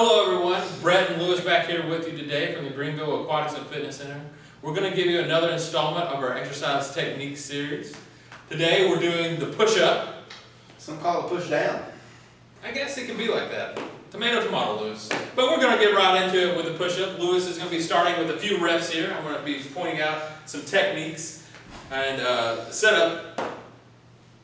Hello everyone, Brett and Lewis back here with you today from the Greenville Aquatics and Fitness Center. We're going to give you another installment of our exercise technique series. Today we're doing the push-up. Some call it push down. I guess it can be like that. Tomato, tomato, Lewis. But we're going to get right into it with the push-up. Lewis is going to be starting with a few reps here. I'm going to be pointing out some techniques and setup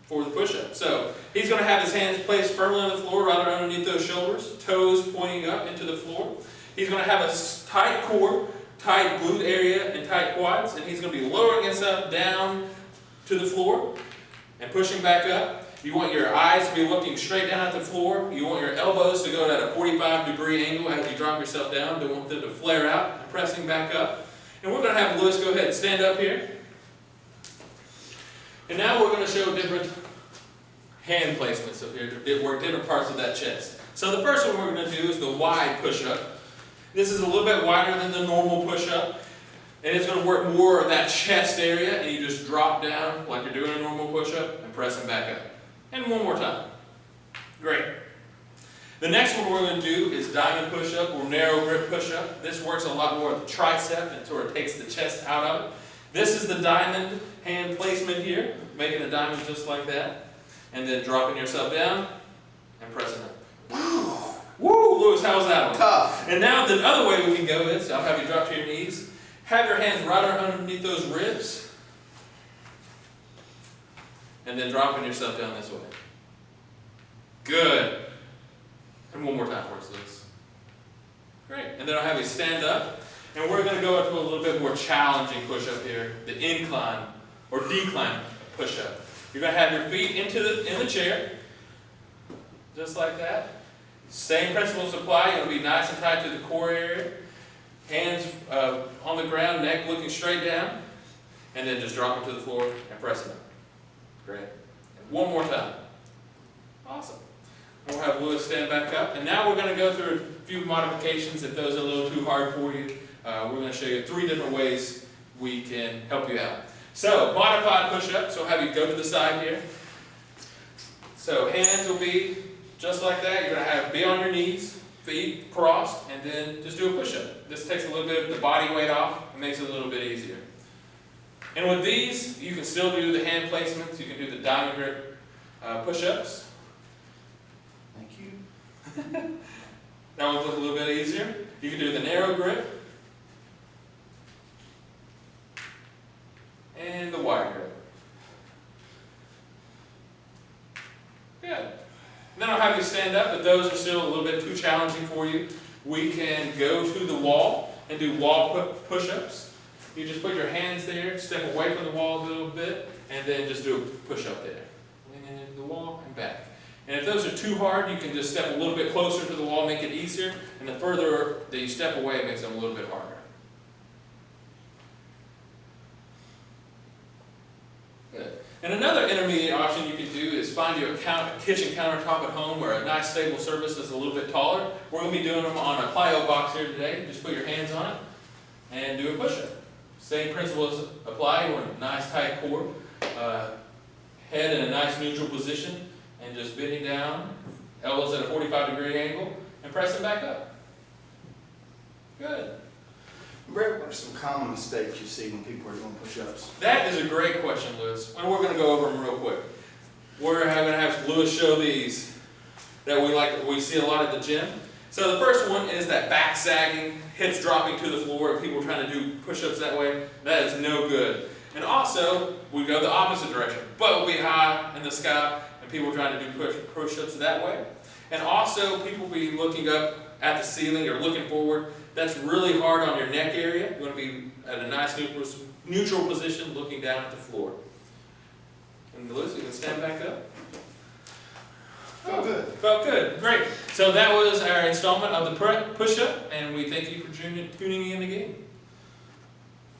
for the push-up. So he's going to have his hands placed firmly on the floor right underneath those shoulders, toes pointing up into the floor. He's going to have a tight core, tight glute area, and tight quads, and he's going to be lowering himself down to the floor and pushing back up. You want your eyes to be looking straight down at the floor. You want your elbows to go at a 45-degree angle as you drop yourself down. Don't want them to flare out and pressing back up. And we're going to have Lewis go ahead and stand up here. And now we're going to show different hand placements up here to work different parts of that chest. So the first one we're going to do is the wide push-up. This is a little bit wider than the normal push-up. And it's going to work more of that chest area, and you just drop down like you're doing a normal push-up and pressing back up. And one more time. Great. The next one we're going to do is diamond push-up or narrow grip push-up. This works a lot more with the tricep and sort of takes the chest out of it. This is the diamond hand placement here, making a diamond just like that. And then dropping yourself down and pressing up. Woo, Lewis, how's that one? Tough. And now the other way we can go is, I'll have you drop to your knees. Have your hands right underneath those ribs. And then dropping yourself down this way. Good. And one more time for us, Lewis. Great. And then I'll have you stand up. And we're going to go into a little bit more challenging push-up here. The incline or decline push-up. You're going to have your feet in the chair. Just like that. Same principles apply. You're going to be nice and tight to the core area. Hands on the ground, neck looking straight down. And then just drop them to the floor and press them. Great. And one more time. Awesome. We'll have Lewis stand back up. And now we're going to go through a few modifications if those are a little too hard for you. We're going to show you 3 different ways we can help you out. So, modified push-up. So have you go to the side here. So hands will be just like that. You're going to be on your knees, feet crossed, and then just do a push-up. This takes a little bit of the body weight off and makes it a little bit easier. And with these, you can still do the hand placements. You can do the diamond grip push-ups. Thank you. That one's a little bit easier. You can do the narrow grip. And the wide grip. Good. Then I'll have you stand up, but those are still a little bit too challenging for you. We can go to the wall and do wall push-ups. You just put your hands there, step away from the wall a little bit, and then just do a push-up there. And then the wall and back. And if those are too hard, you can just step a little bit closer to the wall, make it easier. And the further that you step away, it makes them a little bit harder. Good. And another intermediate option you can do is find you a kitchen countertop at home where a nice stable surface is a little bit taller. We're going to be doing them on a plyo box here today. Just put your hands on it and do a push-up. Same principles apply. You want a nice tight core, head in a nice neutral position, and just bending down, elbows at a 45-degree angle, and pressing back up. Good. Brett, what are some common mistakes you see when people are doing push-ups? That is a great question, Lewis. And we're going to go over them real quick. We're going to have Lewis show these that we see a lot at the gym. So the first one is that back sagging, hips dropping to the floor, and people trying to do push-ups that way. That is no good. And also, we go the opposite direction. Butt will be high in the sky, and people trying to do push-ups that way. And also, people will be looking up at the ceiling or looking forward. That's really hard on your neck area. You want to be at a nice neutral position looking down at the floor. And Lewis, you can stand back up. Felt good. Felt good. Great. So that was our installment of the push-up, and we thank you for tuning in again.